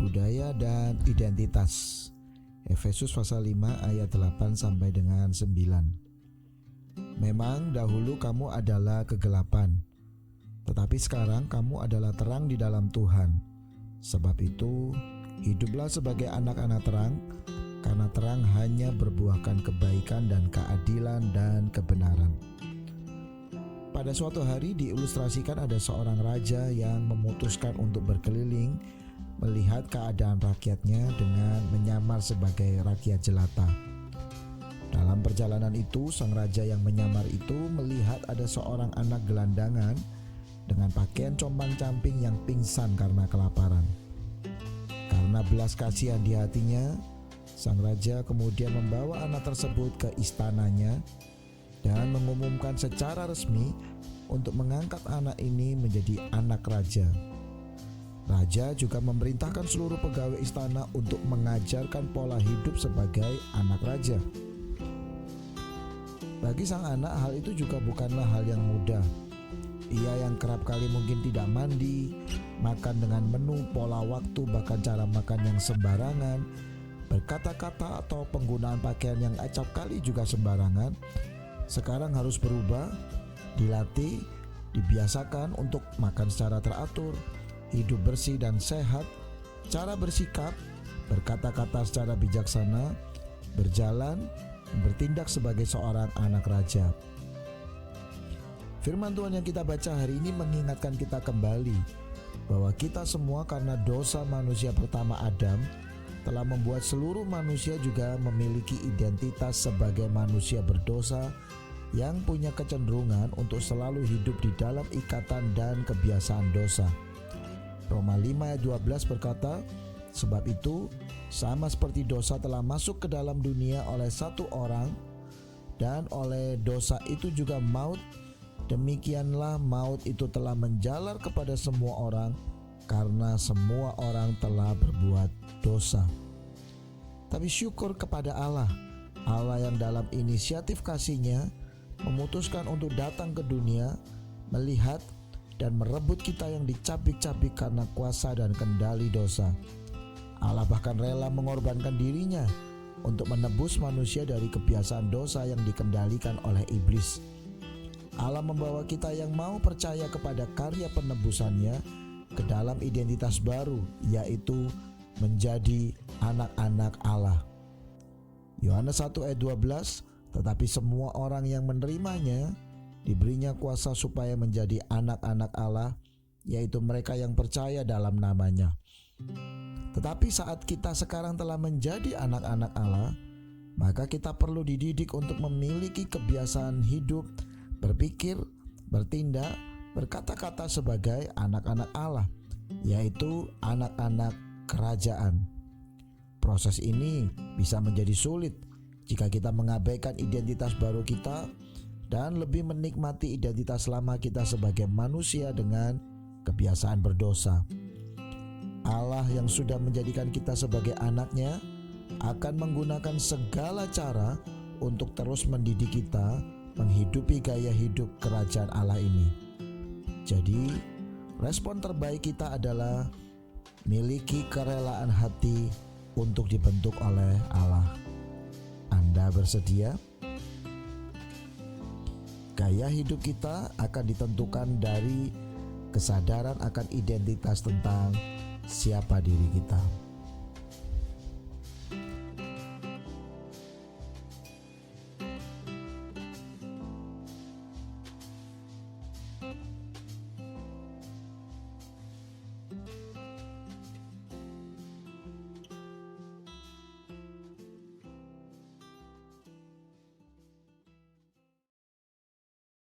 budaya dan identitas. Efesus pasal 5 ayat 8 sampai dengan 9. Memang dahulu kamu adalah kegelapan, tetapi sekarang kamu adalah terang di dalam Tuhan. Sebab itu, hiduplah sebagai anak-anak terang, karena terang hanya berbuahkan kebaikan dan keadilan dan kebenaran. Pada suatu hari diilustrasikan ada seorang raja yang memutuskan untuk berkeliling melihat keadaan rakyatnya dengan menyamar sebagai rakyat jelata. Dalam perjalanan itu, sang raja yang menyamar itu melihat ada seorang anak gelandangan dengan pakaian compang-camping yang pingsan karena kelaparan. Karena belas kasihan di hatinya, sang raja kemudian membawa anak tersebut ke istananya dan mengumumkan secara resmi untuk mengangkat anak ini menjadi anak raja. Raja juga memerintahkan seluruh pegawai istana untuk mengajarkan pola hidup sebagai anak raja. Bagi sang anak, hal itu juga bukanlah hal yang mudah. Ia yang kerap kali mungkin tidak mandi, makan dengan menu, pola waktu, bahkan cara makan yang sembarangan, berkata-kata atau penggunaan pakaian yang acap kali juga sembarangan, sekarang harus berubah, dilatih, dibiasakan untuk makan secara teratur, hidup bersih dan sehat, cara bersikap, berkata-kata secara bijaksana, berjalan, bertindak sebagai seorang anak raja. Firman Tuhan yang kita baca hari ini mengingatkan kita kembali bahwa kita semua karena dosa manusia pertama Adam telah membuat seluruh manusia juga memiliki identitas sebagai manusia berdosa yang punya kecenderungan untuk selalu hidup di dalam ikatan dan kebiasaan dosa. Roma 5 ayat 12 berkata, sebab itu sama seperti dosa telah masuk ke dalam dunia oleh satu orang, dan oleh dosa itu juga maut, demikianlah maut itu telah menjalar kepada semua orang, karena semua orang telah berbuat dosa. Tapi syukur kepada Allah yang dalam inisiatif kasih-Nya memutuskan untuk datang ke dunia, melihat dan merebut kita yang dicabik-cabik karena kuasa dan kendali dosa. Allah bahkan rela mengorbankan dirinya untuk menebus manusia dari kebiasaan dosa yang dikendalikan oleh iblis. Allah membawa kita yang mau percaya kepada karya penebusannya ke dalam identitas baru, yaitu menjadi anak-anak Allah. Yohanes 1 ayat 12, tetapi semua orang yang menerimanya diberinya kuasa supaya menjadi anak-anak Allah, yaitu mereka yang percaya dalam namanya. Tetapi saat kita sekarang telah menjadi anak-anak Allah, maka kita perlu dididik untuk memiliki kebiasaan hidup, berpikir, bertindak, berkata-kata sebagai anak-anak Allah, yaitu anak-anak kerajaan. Proses ini bisa menjadi sulit jika kita mengabaikan identitas baru kita dan lebih menikmati identitas lama kita sebagai manusia dengan kebiasaan berdosa. Allah yang sudah menjadikan kita sebagai anaknya akan menggunakan segala cara untuk terus mendidik kita menghidupi gaya hidup kerajaan Allah ini. Jadi, respon terbaik kita adalah miliki kerelaan hati untuk dibentuk oleh Allah. Anda bersedia? Gaya hidup kita akan ditentukan dari kesadaran akan identitas tentang siapa diri kita.